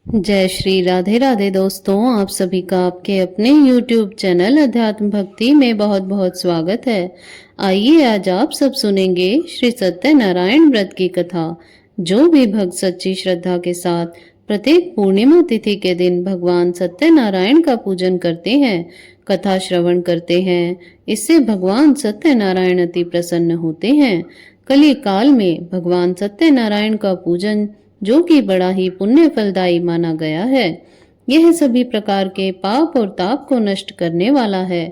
जय श्री राधे राधे दोस्तों, आप सभी का आपके अपने YouTube चैनल अध्यात्म भक्ति में बहुत बहुत स्वागत है। आइए आज आप सब सुनेंगे श्री सत्यनारायण व्रत की कथा। जो भी भक्त सच्ची श्रद्धा के साथ प्रत्येक पूर्णिमा तिथि के दिन भगवान सत्यनारायण का पूजन करते हैं, कथा श्रवण करते हैं, इससे भगवान सत्यनारायण अति प्रसन्न होते हैं। कली काल में भगवान सत्यनारायण का पूजन जो कि बड़ा ही पुण्य फलदायी माना गया है। यह सभी प्रकार के पाप और ताप को नष्ट करने वाला है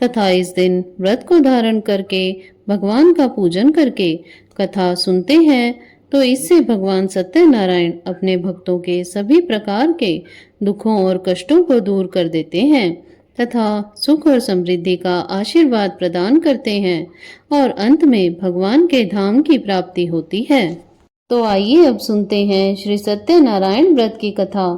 तथा इस दिन व्रत को धारण करके भगवान का पूजन करके कथा सुनते हैं तो इससे भगवान सत्यनारायण अपने भक्तों के सभी प्रकार के दुखों और कष्टों को दूर कर देते हैं तथा सुख और समृद्धि का आशीर्वाद प्रदान करते हैं और अंत में भगवान के धाम की प्राप्ति होती है। तो आइए अब सुनते हैं श्री सत्यनारायण व्रत की कथा।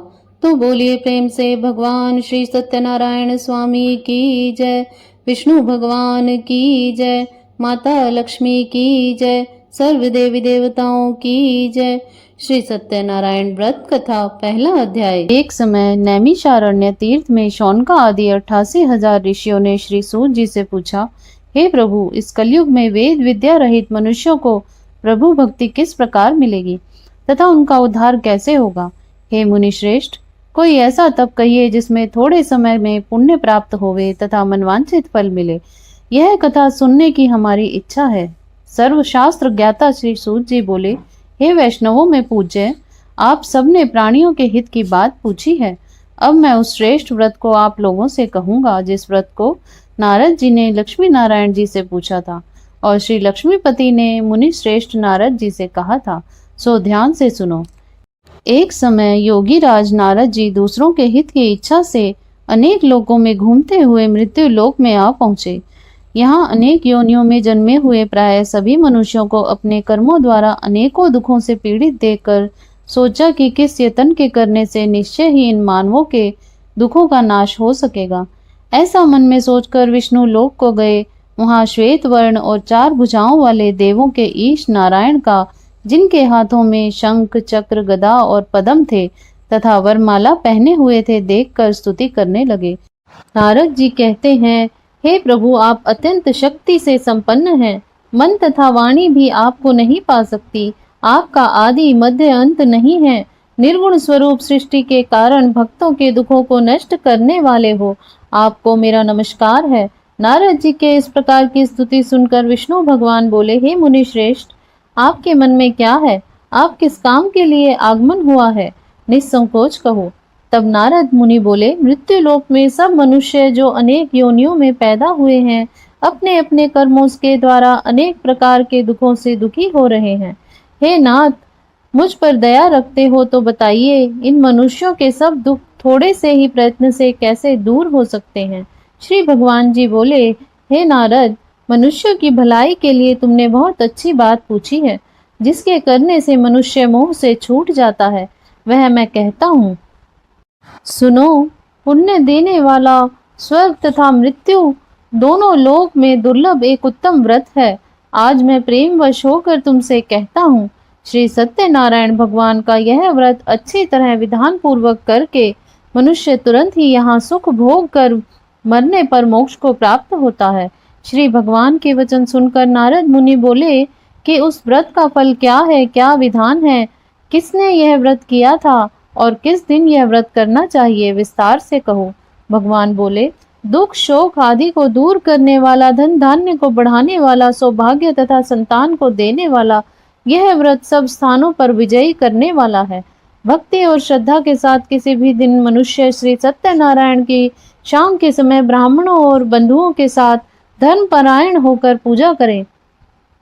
तो बोलिए प्रेम से भगवान श्री सत्यनारायण स्वामी की जय, विष्णु भगवान की जय, माता लक्ष्मी की जय, सर्व देवी देवताओं की जय। श्री सत्यनारायण व्रत कथा पहला अध्याय। एक समय नैमिषारण्य तीर्थ में शौनका आदि 88,000 ऋषियों ने श्री सूत जी से पूछा, हे प्रभु, इस कलयुग में वेद विद्या रहित मनुष्यों को प्रभु भक्ति किस प्रकार मिलेगी तथा उनका उद्धार कैसे होगा। हे मुनि श्रेष्ठ, कोई ऐसा तप कहिए जिसमें थोड़े समय में पुण्य प्राप्त होवे तथा मनवांछित फल मिले। यह कथा सुनने की हमारी इच्छा है। सर्वशास्त्र ज्ञाता श्री सूत जी बोले, हे वैष्णवों में पूज्य, आप सबने प्राणियों के हित की बात पूछी है। अब मैं उस श्रेष्ठ व्रत को आप लोगों से कहूंगा जिस व्रत को नारद जी ने लक्ष्मी नारायण जी से पूछा था और श्री लक्ष्मीपति ने मुनि श्रेष्ठ नारद जी से कहा था, सो ध्यान से सुनो। एक समय योगी राज नारद जी दूसरों के हित की इच्छा से अनेक लोकों में घूमते हुए मृत्यु लोक में आ पहुंचे। यहाँ अनेक योनियों में जन्मे हुए प्राय सभी मनुष्यों को अपने कर्मों द्वारा अनेकों दुखों से पीड़ित देखकर सोचा कि किस यत्न के करने से निश्चय ही इन मानवों के दुखों का नाश हो सकेगा। ऐसा मन में सोचकर विष्णु लोक को गए। वहां श्वेत वर्ण और 4 भुजाओं वाले देवों के ईश नारायण का, जिनके हाथों में शंख चक्र गदा और पद्म थे तथा वरमाला पहने हुए थे, देखकर स्तुति करने लगे। नारद जी कहते हैं, हे प्रभु, आप अत्यंत शक्ति से संपन्न हैं। मन तथा वाणी भी आपको नहीं पा सकती। आपका आदि मध्य अंत नहीं है। निर्गुण स्वरूप सृष्टि के कारण भक्तों के दुखों को नष्ट करने वाले हो। आपको मेरा नमस्कार है। नारद जी के इस प्रकार की स्तुति सुनकर विष्णु भगवान बोले, हे मुनि श्रेष्ठ, आपके मन में क्या है? आप किस काम के लिए आगमन हुआ है? निसंकोच कहो। तब नारद मुनि बोले, मृत्यु लोक में सब मनुष्य जो अनेक योनियों में पैदा हुए हैं, अपने अपने कर्मों के द्वारा अनेक प्रकार के दुखों से दुखी हो रहे हैं। हे नाथ, मुझ पर दया रखते हो तो बताइए, इन मनुष्यों के सब दुख थोड़े से ही प्रयत्न से कैसे दूर हो सकते हैं? श्री भगवान जी बोले, हे नारद, मनुष्य की भलाई के लिए तुमने बहुत अच्छी बात पूछी है। जिसके करने से मनुष्य मोह से छूट जाता है, वह मैं कहता हूँ। सुनो, पुण्य देने वाला स्वर्ग तथा मृत्यु दोनों लोक में दुर्लभ एक उत्तम व्रत है। आज मैं प्रेमवश होकर तुमसे कहता हूँ, श्री सत्यनारायण भगवान का यह व्रत अच्छी तरह विधान पूर्वक करके मनुष्य तुरंत ही यहाँ सुख भोग कर मरने पर मोक्ष को प्राप्त होता है। श्री भगवान के वचन सुनकर नारद मुनि बोले कि उस व्रत का फल क्या है, क्या विधान है, किसने यह व्रत किया था और किस दिन यह व्रत करना चाहिए, विस्तार से कहो। भगवान बोले, दुख शोक आदि को दूर करने वाला, धन धान्य को बढ़ाने वाला, सौभाग्य तथा संतान को देने वाला, यह व्रत सब स्थानों पर विजयी करने वाला है। भक्ति और श्रद्धा के साथ किसी भी दिन मनुष्य श्री सत्यनारायण की शाम के समय ब्राह्मणों और बंधुओं के साथ धर्म परायण होकर पूजा करें।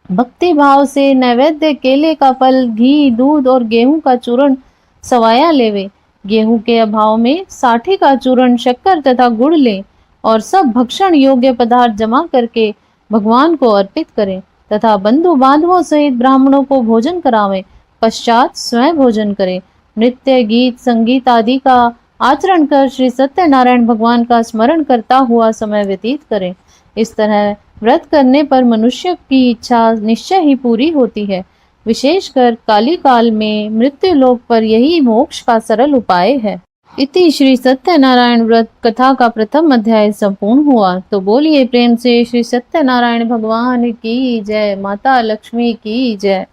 भक्ति भाव से नैवेद्य केले का फल, घी, दूध और गेहूं का चूर्ण सवाया लेवे। गेहूं के अभाव में साठी का चूर्ण, शक्कर तथा गुड़ ले और सब भक्षण योग्य पदार्थ जमा करके भगवान को अर्पित करें तथा बंधु बांधवों सहित ब्राह्मणों को भोजन करावें। पश्चात स्वयं भोजन करें। नृत्य गीत संगीत आदि का आचरण कर श्री सत्यनारायण भगवान का स्मरण करता हुआ समय व्यतीत करें। इस तरह व्रत करने पर मनुष्य की इच्छा निश्चय ही पूरी होती है। विशेषकर काली काल में मृत्यु लोक पर यही मोक्ष का सरल उपाय है। इति श्री सत्यनारायण व्रत कथा का प्रथम अध्याय संपूर्ण हुआ। तो बोलिए प्रेम से श्री सत्यनारायण भगवान की जय, माता लक्ष्मी की जय।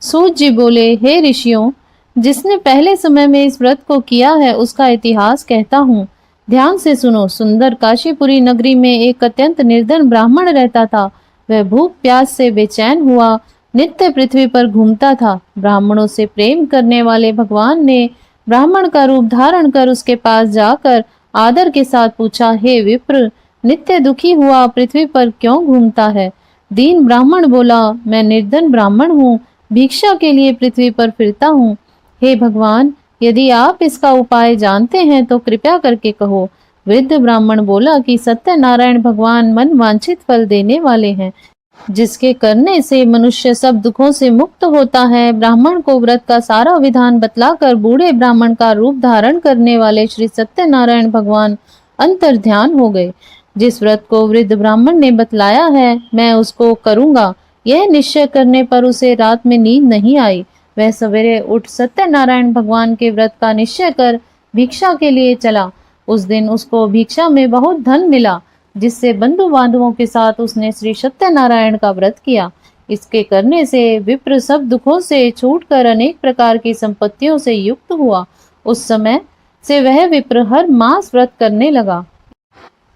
सूत जी बोले, हे ऋषियों, जिसने पहले समय में इस व्रत को किया है उसका इतिहास कहता हूँ। ध्यान से सुनो। सुंदर काशीपुरी नगरी में एक अत्यंत निर्धन ब्राह्मण रहता था। वह भूख प्यास से बेचैन हुआ नित्य पृथ्वी पर घूमता था। ब्राह्मणों से प्रेम करने वाले भगवान ने ब्राह्मण का रूप धारण कर उसके पास जाकर आदर के साथ पूछा, हे विप्र, नित्य दुखी हुआ पृथ्वी पर क्यों घूमता है? दीन ब्राह्मण बोला, मैं निर्धन ब्राह्मण हूँ, भिक्षा के लिए पृथ्वी पर फिरता हूँ। हे भगवान, यदि आप इसका उपाय जानते हैं तो कृपया करके कहो। वृद्ध ब्राह्मण बोला कि सत्यनारायण भगवान मन वांछित फल देने वाले हैं, जिसके करने से मनुष्य सब दुखों से मुक्त होता है। ब्राह्मण को व्रत का सारा विधान बतलाकर बूढ़े ब्राह्मण का रूप धारण करने वाले श्री सत्यनारायण भगवान अंतर ध्यान हो गए। जिस व्रत को वृद्ध ब्राह्मण ने बतलाया है मैं उसको करूंगा, यह निश्चय करने पर उसे रात में नींद नहीं आई। वह सवेरे उठ सत्यनारायण भगवान के व्रत का निश्चय कर भिक्षा के लिए चला। उस दिन उसको भिक्षा में बहुत धन मिला, जिससे बंधु बांधवों के साथ उसने श्री सत्यनारायण का व्रत किया। इसके करने से विप्र सब दुखों से छूटकर अनेक प्रकार की संपत्तियों से युक्त हुआ। उस समय से वह विप्र हर मास व्रत करने लगा।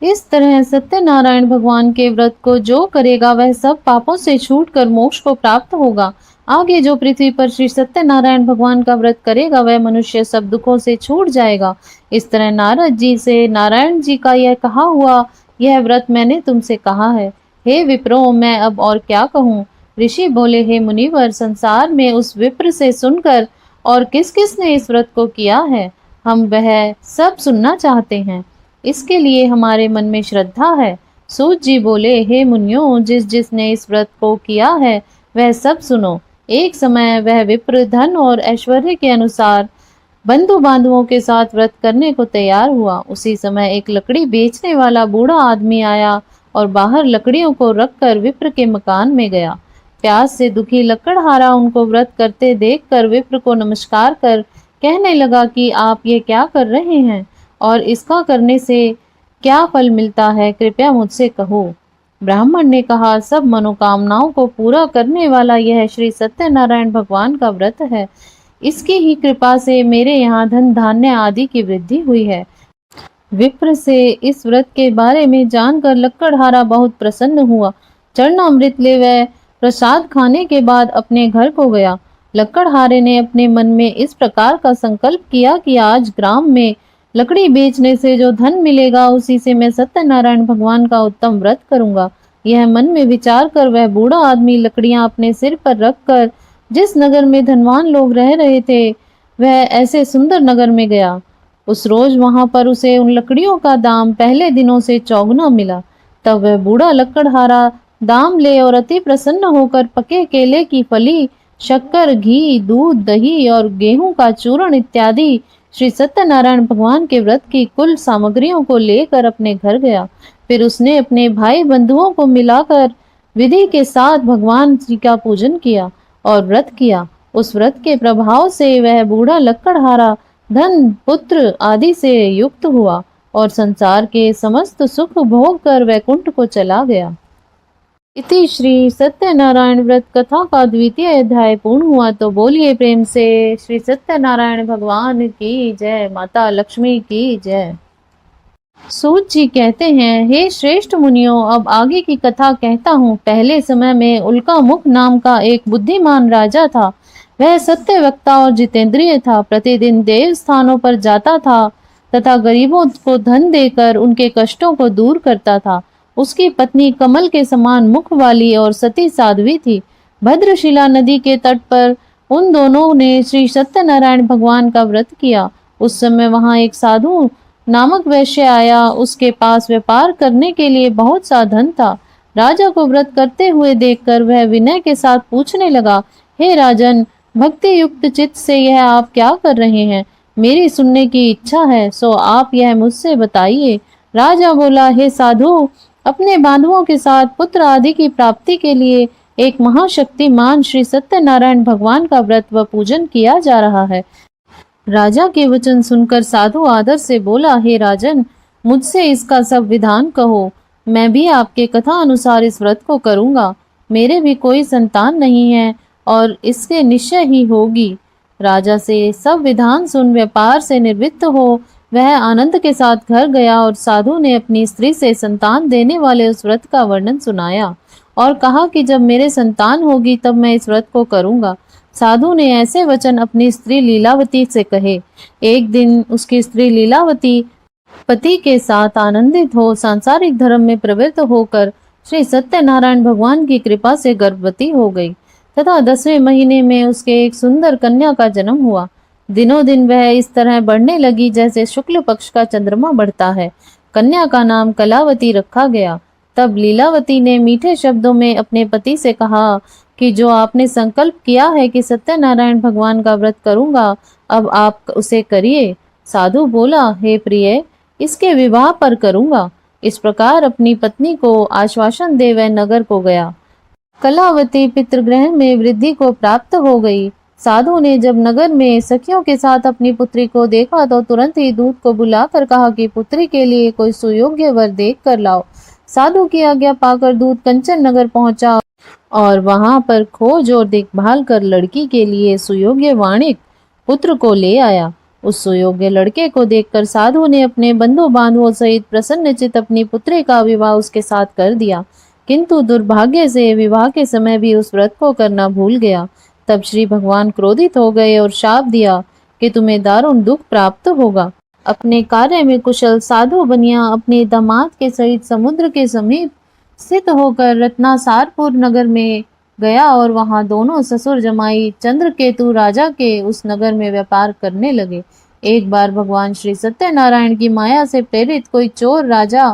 इस तरह सत्यनारायण भगवान के व्रत को जो करेगा वह सब पापों से छूटकर मोक्ष को प्राप्त होगा। आगे जो पृथ्वी पर श्री सत्यनारायण भगवान का व्रत करेगा वह मनुष्य सब दुखों से छूट जाएगा। इस तरह नारद जी से नारायण जी का यह कहा हुआ, यह व्रत मैंने तुमसे कहा है। हे विप्रो, मैं अब और क्या कहूँ? ऋषि बोले, हे मुनिवर, संसार में उस विप्र से सुनकर और किस किस ने इस व्रत को किया है, हम वह सब सुनना चाहते हैं। इसके लिए हमारे मन में श्रद्धा है। सूत जी बोले, हे मुनियों, जिसने इस व्रत को किया है वह सब सुनो। एक समय वह विप्र धन और ऐश्वर्य के अनुसार बंधु बांधवों के साथ व्रत करने को तैयार हुआ। उसी समय एक लकड़ी बेचने वाला बूढ़ा आदमी आया और बाहर लकड़ियों को रखकर विप्र के मकान में गया। प्यास से दुखी लकड़हारा उनको व्रत करते देखकर विप्र को नमस्कार कर कहने लगा कि आप ये क्या कर रहे हैं और इसका करने से क्या फल मिलता है, कृपया मुझसे कहो। ब्राह्मण ने कहा, सब मनोकामनाओं को पूरा करने वाला यह श्री सत्यनारायण भगवान का व्रत है। इसकी ही कृपा से मेरे यहाँ धन धान्य आदि की वृद्धि हुई है। विप्र से इस व्रत के बारे में जानकर लक्कड़हारा बहुत प्रसन्न हुआ। चरणामृत ले वह प्रसाद खाने के बाद अपने घर को गया। लक्कड़हारे ने अपने मन में इस प्रकार का संकल्प किया कि आज ग्राम में लकड़ी बेचने से जो धन मिलेगा उसी से मैं सत्यनारायण भगवान का उत्तम व्रत करूंगा। यह मन में विचार कर वह बूढ़ा आदमी लकड़ियां अपने सिर पर रखकर जिस नगर में धनवान लोग रह रहे थे वह ऐसे सुंदर नगर में गया। उस रोज वहां पर उसे उन लकड़ियों का दाम पहले दिनों से चौगुना मिला। तब वह बूढ़ा लकड़हारा दाम ले और अति प्रसन्न होकर पके केले की फली, शक्कर, घी, दूध, दही और गेहूं का चूर्ण इत्यादि श्री सत्यनारायण भगवान के व्रत की कुल सामग्रियों को लेकर अपने घर गया। फिर उसने अपने भाई बंधुओं को मिलाकर विधि के साथ भगवान जी का पूजन किया और व्रत किया। उस व्रत के प्रभाव से वह बूढ़ा लक्कड़हारा धन, पुत्र आदि से युक्त हुआ और संसार के समस्त सुख भोग कर वैकुंठ को चला गया। इति श्री सत्यनारायण व्रत कथा का द्वितीय अध्याय पूर्ण हुआ। तो बोलिए प्रेम से श्री सत्यनारायण भगवान की जय, माता लक्ष्मी की जय। सूत जी कहते हैं, हे श्रेष्ठ मुनियों, अब आगे की कथा कहता हूँ। पहले समय में उल्का मुख नाम का एक बुद्धिमान राजा था। वह सत्य वक्ता और जितेंद्रिय था। प्रतिदिन देव स्थानों पर जाता था तथा गरीबों को धन देकर उनके कष्टों को दूर करता था। उसकी पत्नी कमल के समान मुख वाली और सती साध्वी थी। भद्रशिला नदी के तट पर उन दोनों ने श्री सत्यनारायण भगवान का व्रत किया। उस समय वहां एक साधु नामक वैश्य आया। उसके पास व्यापार करने के लिए बहुत सा धन था। राजा को व्रत करते हुए देखकर वह विनय के साथ पूछने लगा, हे राजन, भक्ति युक्त चित्त से यह आप क्या कर रहे हैं? मेरी सुनने की इच्छा है, सो आप यह मुझसे बताइए। राजा बोला, हे साधु, अपने बांधवों के साथ पुत्र आदि की प्राप्ति के लिए एक महाशक्तिमान श्री सत्यनारायण भगवान का व्रत व पूजन किया जा रहा है। राजा के वचन सुनकर साधु आदर से बोला, हे राजन, मुझसे इसका सब विधान कहो। मैं भी आपके कथा अनुसार इस व्रत को करूंगा। मेरे भी कोई संतान नहीं है और इसके निश्चय ही होगी। राजा से सब विधान सुन व्यापार से निवृत्त हो वह आनंद के साथ घर गया और साधु ने अपनी स्त्री से संतान देने वाले उस व्रत का वर्णन सुनाया और कहा कि जब मेरे संतान होगी तब मैं इस व्रत को करूंगा। साधु ने ऐसे वचन अपनी स्त्री लीलावती से कहे। एक दिन उसकी स्त्री लीलावती पति के साथ आनंदित हो सांसारिक धर्म में प्रवृत्त होकर श्री सत्यनारायण भगवान की कृपा से गर्भवती हो गई तथा 10वें महीने में उसके एक सुंदर कन्या का जन्म हुआ। दिनों दिन वह इस तरह बढ़ने लगी जैसे शुक्ल पक्ष का चंद्रमा बढ़ता है। कन्या का नाम कलावती रखा गया। तब लीलावती ने मीठे शब्दों में अपने पति से कहा कि जो आपने संकल्प किया है कि सत्यनारायण भगवान का व्रत करूंगा, अब आप उसे करिए। साधु बोला, हे प्रिय, इसके विवाह पर करूंगा। इस प्रकार अपनी पत्नी को आश्वासन दे वह नगर को गया। कलावती पितृगृह में वृद्धि को प्राप्त हो गई। साधु ने जब नगर में सखियों के साथ अपनी पुत्री को देखा तो तुरंत ही दूत को बुलाकर कहा कि पुत्री के लिए कोई सुयोग्य वर देख कर लाओ। साधु की आज्ञा पाकर दूत कंचन नगर पहुंचा और वहां पर खोज और देखभाल कर लड़की के लिए सुयोग्य वाणिक पुत्र को ले आया। उस सुयोग्य लड़के को देखकर साधु ने अपने बंधु बांधवों सहित प्रसन्नचित अपनी पुत्री का विवाह उसके साथ कर दिया, किंतु दुर्भाग्य से विवाह के समय भी उस व्रत को करना भूल गया। तब श्री भगवान क्रोधित हो गए और शाप दिया कि तुम्हें दारुण दुख प्राप्त होगा। अपने कार्य में कुशल साधु बनिया अपने दामाद के सहित समुद्र के समीप स्थित होकर रत्नासारपुर नगर में गया और वहां दोनों ससुर जमाई चंद्रकेतु राजा के उस नगर में व्यापार करने लगे। एक बार भगवान श्री सत्यनारायण की माया से प्रेरित कोई चोर राजा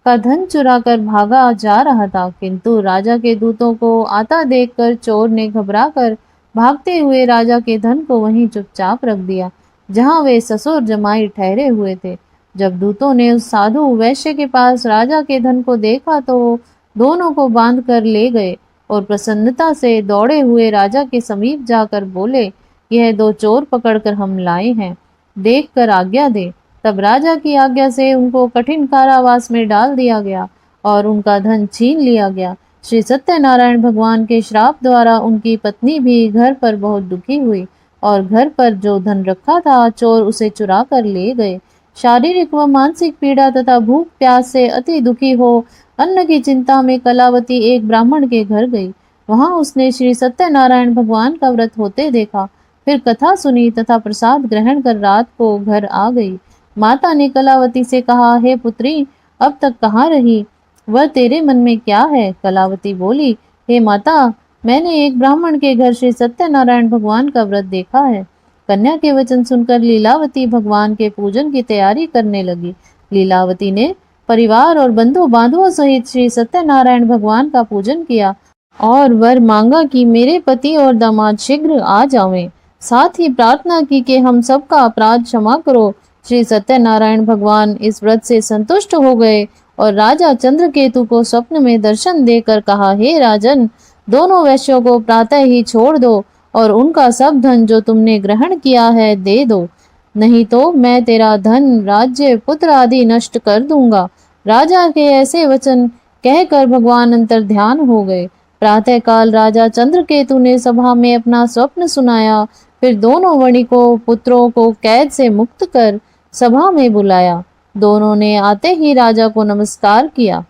का धन चुरा कर भागा जा रहा था, किंतु राजा के दूतों को आता देखकर चोर ने घबराकर भागते हुए राजा के धन को वहीं चुपचाप रख दिया जहां वे ससुर जमाई ठहरे हुए थे। जब दूतों ने उस साधु वैश्य के पास राजा के धन को देखा तो दोनों को बांध कर ले गए और प्रसन्नता से दौड़े हुए राजा के समीप जाकर बोले, यह दो चोर पकड़कर हम लाए हैं, देख कर आज्ञा दे। तब राजा की आज्ञा से उनको कठिन कारावास में डाल दिया गया और उनका धन छीन लिया गया। श्री सत्यनारायण भगवान के श्राप द्वारा उनकी पत्नी भी घर पर बहुत दुखी हुई और घर पर जो धन रखा था चोर उसे चुरा कर ले गए। शारीरिक व मानसिक पीड़ा तथा भूख प्यास से अति दुखी हो अन्न की चिंता में कलावती एक ब्राह्मण के घर गई। वहां उसने श्री सत्यनारायण भगवान का व्रत होते देखा, फिर कथा सुनी तथा प्रसाद ग्रहण कर रात को घर आ गई। माता ने कलावती से कहा, हे पुत्री, अब तक कहाँ रही? वह तेरे मन में क्या है? कलावती बोली, हे माता, मैंने एक ब्राह्मण के घर श्री सत्यनारायण भगवान का व्रत देखा है। कन्या के वचन सुनकर लीलावती भगवान के पूजन की तैयारी करने लगी। लीलावती ने परिवार और बंधु बांधवों सहित श्री सत्यनारायण भगवान का पूजन किया और वर मांगा कि मेरे पति और दामाद शीघ्र आ जावें। साथ ही प्रार्थना की कि हम सबका अपराध क्षमा करो। श्री सत्यनारायण भगवान इस व्रत से संतुष्ट हो गए और राजा चंद्रकेतु को स्वप्न में दर्शन देकर कहा, हे राजन, दोनों वैश्यों को प्रातः ही छोड़ दो और उनका सब धन जो तुमने ग्रहण किया है दे दो, नहीं तो मैं तेरा धन, राज्य, पुत्र आदि नष्ट कर दूंगा। राजा के ऐसे वचन कहकर भगवान अंतर ध्यान हो गए। प्रातः काल राजा चंद्रकेतु ने सभा में अपना स्वप्न सुनाया, फिर दोनों वणिकों पुत्रों को कैद से मुक्त कर सभा में बुलाया। दोनों ने आते ही राजा को नमस्कार किया।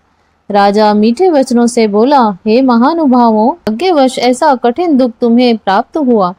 राजा मीठे वचनों से बोला, हे महानुभावों, भाग्यवश ऐसा कठिन दुख तुम्हें प्राप्त हुआ,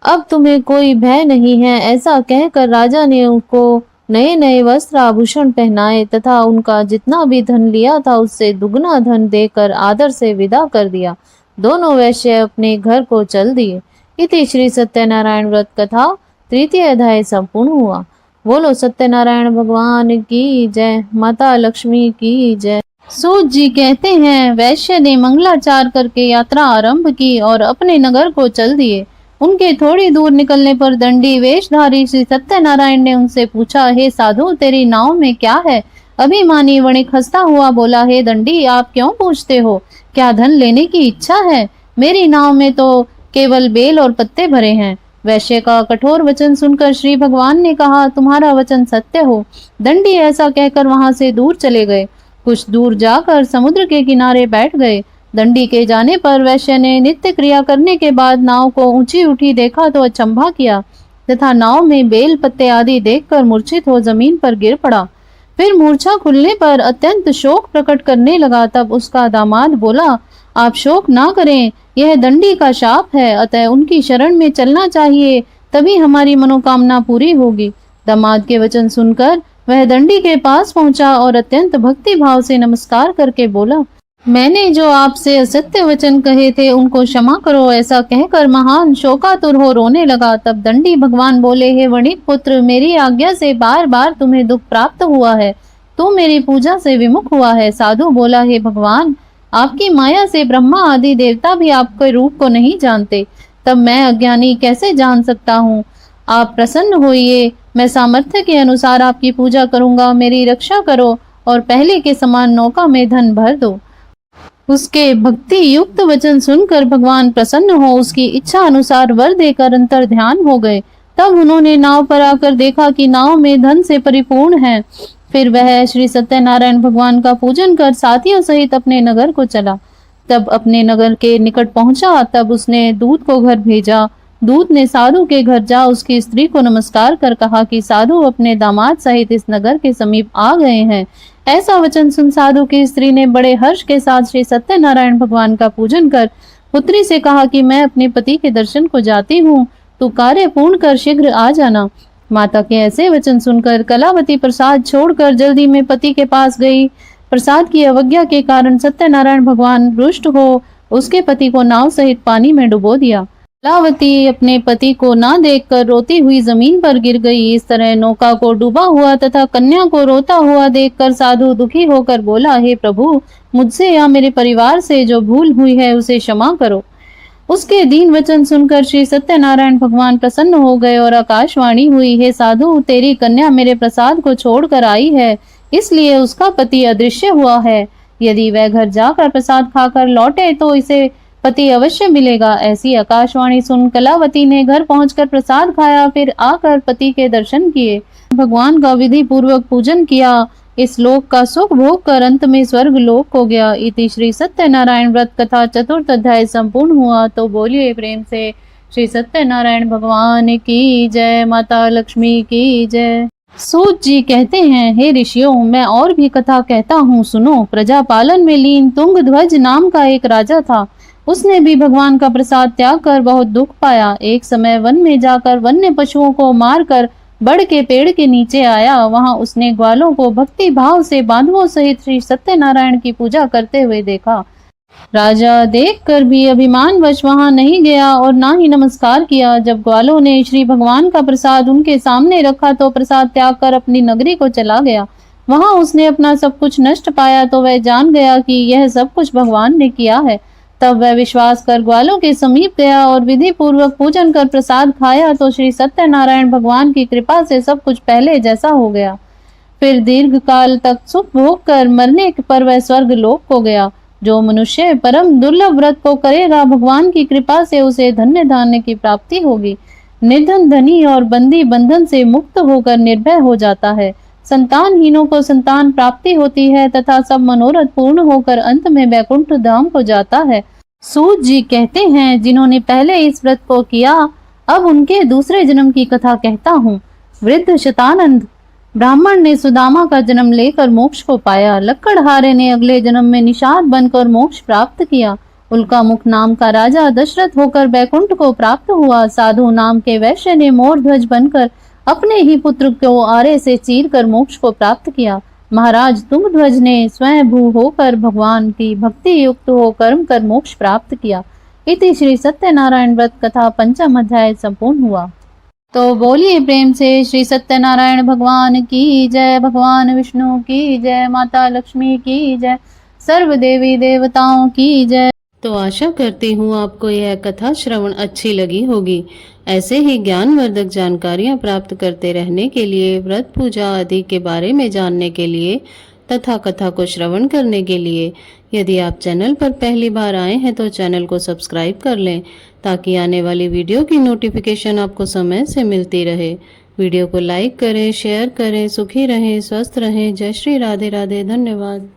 अब तुम्हें कोई भय नहीं है। ऐसा कहकर राजा ने उनको नए नए वस्त्र आभूषण पहनाए तथा उनका जितना भी धन लिया था उससे दुगना धन देकर आदर से विदा कर दिया। दोनों वैश्य अपने घर को चल दिए। इति श्री सत्यनारायण व्रत कथा तृतीय अध्याय संपूर्ण हुआ। बोलो सत्यनारायण भगवान की जय, माता लक्ष्मी की जय। सूत जी कहते हैं, वैश्य ने मंगलाचार करके यात्रा आरंभ की और अपने नगर को चल दिए। उनके थोड़ी दूर निकलने पर दंडी वेशधारी श्री सत्यनारायण ने उनसे पूछा, हे साधु, तेरी नाव में क्या है? अभिमानी वणिक हंसता हुआ बोला, हे दंडी, आप क्यों पूछते हो? क्या धन लेने की इच्छा है? मेरी नाव में तो केवल बेल और पत्ते भरे हैं। वैश्य का कठोर वचन सुनकर श्री भगवान ने कहा, तुम्हारा वचन सत्य हो। दंडी ऐसा कहकर वहां से दूर चले गए। कुछ दूर जाकर समुद्र के किनारे बैठ गए। दंडी के जाने पर वैश्य ने नित्य क्रिया करने के बाद नाव को ऊंची उठी देखा तो अचंभा किया तथा नाव में बेल पत्ते आदि देखकर मूर्छित हो जमीन पर गिर पड़ा। फिर मूर्छा खुलने पर अत्यंत शोक प्रकट करने लगा। तब उसका दामाद बोला, आप शोक ना करें, यह दंडी का शाप है, अतः उनकी शरण में चलना चाहिए, तभी हमारी मनोकामना पूरी होगी। दामाद के वचन सुनकर वह दंडी के पास पहुंचा और अत्यंत भक्ति भाव से नमस्कार करके बोला, मैंने जो आपसे असत्य वचन कहे थे उनको क्षमा करो। ऐसा कहकर महान शोकातुर हो रोने लगा। तब दंडी भगवान बोले, हे वणिक पुत्र, मेरी आज्ञा से बार बार तुम्हें दुख प्राप्त हुआ है, तू मेरी पूजा से विमुख हुआ है। साधु बोला, हे भगवान, आपकी माया से ब्रह्मा आदि देवता भी आपके रूप को नहीं जानते, तब मैं अज्ञानी कैसे जान सकता हूँ। आप प्रसन्न होइए, मैं सामर्थ्य के अनुसार आपकी पूजा करूंगा, मेरी रक्षा करो और पहले के समान नौका में धन भर दो। उसके भक्ति युक्त वचन सुनकर भगवान प्रसन्न हो उसकी इच्छा अनुसार वर देकर अंतर ध्यान हो गए। तब उन्होंने नाव पर आकर देखा कि नाव में धन से परिपूर्ण है। फिर वह श्री सत्यनारायण भगवान का पूजन कर साथियों सहित अपने नगर को चला। तब अपने नगर के निकट पहुंचा, तब उसने दूत को घर भेजा। दूत ने साधु के घर जा उसकी स्त्री को नमस्कार कर कहा कि साधु अपने दामाद सहित इस नगर के समीप आ गए हैं। ऐसा वचन सुन साधु की स्त्री ने बड़े हर्ष के साथ श्री सत्यनारायण भगवान का पूजन कर पुत्री से कहा कि मैं अपने पति के दर्शन को जाती हूँ, तू कार्य पूर्ण कर शीघ्र आ जाना। माता के ऐसे वचन सुनकर कलावती प्रसाद छोड़कर जल्दी में पति के पास गई। प्रसाद की अवज्ञा के कारण सत्यनारायण भगवान रुष्ट हो उसके पति को नाव सहित पानी में डुबो दिया। कलावती अपने पति को ना देखकर रोती हुई जमीन पर गिर गई। इस तरह नौका को डूबा हुआ तथा कन्या को रोता हुआ देखकर साधु दुखी होकर बोला, हे प्रभु, मुझसे या मेरे परिवार से जो भूल हुई है उसे क्षमा करो। उसके दीन वचन सुनकर श्री सत्यनारायण भगवान प्रसन्न हो गए और आकाशवाणी हुई, हे साधु, तेरी कन्या मेरे प्रसाद को छोड़कर आई है, इसलिए उसका पति अदृश्य हुआ है। यदि वह घर जाकर प्रसाद खाकर लौटे तो इसे पति अवश्य मिलेगा। ऐसी आकाशवाणी सुन कलावती ने घर पहुंचकर प्रसाद खाया, फिर आकर पति के दर्शन किए, भगवान का विधि पूर्वक पूजन किया। इस लोक का सुख भोग कर अंत में स्वर्ग लोक हो गया। इति श्री सत्यनारायण व्रत कथा चतुर्थ अध्याय संपूर्ण हुआ। तो बोलिए प्रेम से श्री सत्यनारायण भगवान की जय, माता लक्ष्मी की जय। सूत जी कहते हैं, हे ऋषियों, मैं और भी कथा कहता हूँ, सुनो। प्रजा पालन में लीन तुंगध्वज नाम का एक राजा था। उसने भी भगवान का प्रसाद त्याग कर बहुत दुख पाया। एक समय वन में जाकर वन्य पशुओं को मारकर बड़ के पेड़ के नीचे आया। वहां उसने ग्वालों को भक्ति भाव से बांधवों सहित श्री सत्यनारायण की पूजा करते हुए देखा। राजा देखकर भी अभिमानवश वहां नहीं गया और ना ही नमस्कार किया। जब ग्वालों ने श्री भगवान का प्रसाद उनके सामने रखा तो प्रसाद त्याग कर अपनी नगरी को चला गया। वहां उसने अपना सब कुछ नष्ट पाया तो वह जान गया कि यह सब कुछ भगवान ने किया है। तब वह विश्वास कर ग्वालों के समीप गया और विधि पूर्वक पूजन कर प्रसाद खाया तो श्री सत्यनारायण भगवान की कृपा से सब कुछ पहले जैसा हो गया। फिर दीर्घ काल तक सुख भोग कर मरने पर वह स्वर्ग लोक को गया। जो मनुष्य परम दुर्लभ व्रत को करेगा, भगवान की कृपा से उसे धन्य धान्य की प्राप्ति होगी। निर्धन धनी और बंदी बंधन से मुक्त होकर निर्भय हो जाता है। संतानहीनों को संतान प्राप्ति होती है तथा सब मनोरथ पूर्ण होकर अंत में वैकुंठ धाम को जाता है। सूत जी कहते हैं, जिन्होंने पहले इस व्रत को किया, अब उनके दूसरे जन्म की कथा कहता हूँ। वृद्ध शतानंद ब्राह्मण ने सुदामा का जन्म लेकर मोक्ष को पाया। लक्कड़हारे ने अगले जन्म में निषाद बनकर मोक्ष प्राप्त किया। उल्का मुख नाम का राजा दशरथ होकर वैकुंठ को प्राप्त हुआ। साधु नाम के वैश्य ने मोर ध्वज बनकर अपने ही पुत्र को आरे से चीर कर मोक्ष को प्राप्त किया। महाराज तुंगध्वज ने स्वयं भू होकर भगवान की भक्ति युक्त हो कर्म कर मोक्ष प्राप्त किया। इति श्री सत्यनारायण व्रत कथा पंचम अध्याय संपूर्ण हुआ। तो बोलिए प्रेम से श्री सत्यनारायण भगवान की जय, भगवान विष्णु की जय, माता लक्ष्मी की जय, सर्व देवी देवताओं की जय। तो आशा करती हूँ आपको यह कथा श्रवण अच्छी लगी होगी। ऐसे ही ज्ञानवर्धक जानकारियाँ प्राप्त करते रहने के लिए, व्रत पूजा आदि के बारे में जानने के लिए तथा कथा को श्रवण करने के लिए। यदि आप चैनल पर पहली बार आए हैं तो चैनल को सब्सक्राइब कर लें ताकि आने वाली वीडियो की नोटिफिकेशन आपको समय से मिलती रहे। वीडियो को लाइक करें, शेयर करें। सुखी रहें, स्वस्थ रहें। जय श्री राधे राधे। धन्यवाद।